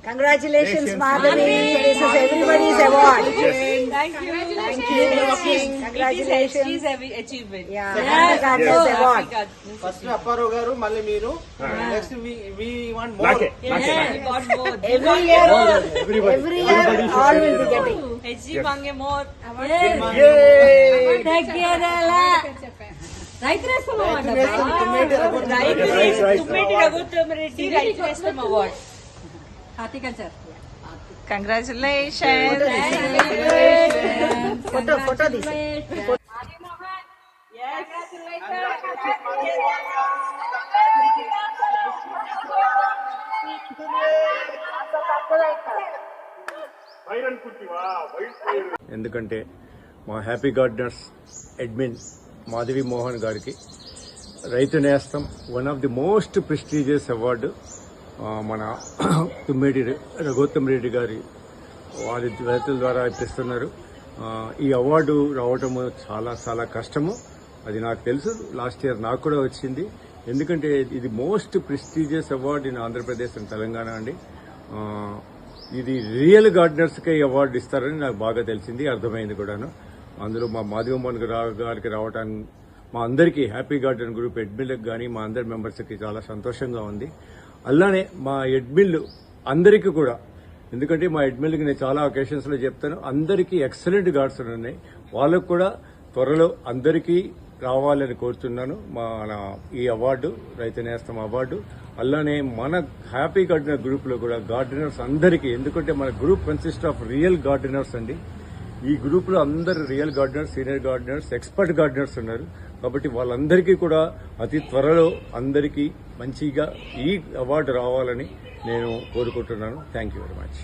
Congratulations, Madhavi. This is everybody's award. Thank you. Congratulations. It is achievement. Yeah, Happy Gardeners award. First Apparao గారు మళ్ళీ మీరు next we want more We got both. Every year, all will be getting. HG Mange more. Right. Tummeti Raghutam Reddy Right System Award. Horticulture. Congratulations. Photo this. ఎందుకంటే మా happy gardeners admin Madhavi Mohan గారికి రైతు నేస్తం one of the most prestigious award మన తుమ్మేటి రఘుత్తం రెడ్డి గారి వారి రైతుల ద్వారా ఇప్పిస్తున్నారు. ఈ అవార్డు రావటం చాలా చాలా కష్టము, అది నాకు తెలుసు. లాస్ట్ ఇయర్ నాకు కూడా వచ్చింది. ఎందుకంటే ఇది most prestigious award in Andhra Pradesh and Telangana అండి. ఇది రియల్ గార్డెనర్స్కే అవార్డు ఇస్తారని నాకు బాగా తెలిసింది, అర్థమైంది కూడాను. అందులో మా మాధవి మోహన్ గారికి రావడానికి మా అందరికీ హ్యాపీ గార్డెన్ గ్రూప్ అడ్మిన్లకు కానీ మా అందరి మెంబర్స్కి చాలా సంతోషంగా ఉంది. అలానే మా అడ్మిన్లు అందరికీ కూడా, ఎందుకంటే మా అడ్మిన్లకి నేను చాలా ఒకేషన్స్లో చెప్తాను, అందరికీ ఎక్సలెంట్ గార్డెన్స్ ఉన్నాయి. వాళ్ళకు కూడా త్వరలో అందరికీ రావాలని కోరుతున్నాను మన ఈ అవార్డు, రైతు నేస్తం అవార్డు. అలానే మన హ్యాపీ గార్డెనర్ గ్రూప్లో కూడా గార్డెనర్స్ అందరికీ, ఎందుకంటే మన group consist of real gardeners అండి. ఈ గ్రూప్లో అందరు real gardeners, senior gardeners, expert gardeners ఉన్నారు. కాబట్టి వాళ్ళందరికీ కూడా అతి త్వరలో అందరికీ మంచిగా ఈ అవార్డు రావాలని నేను కోరుకుంటున్నాను. Thank you very much.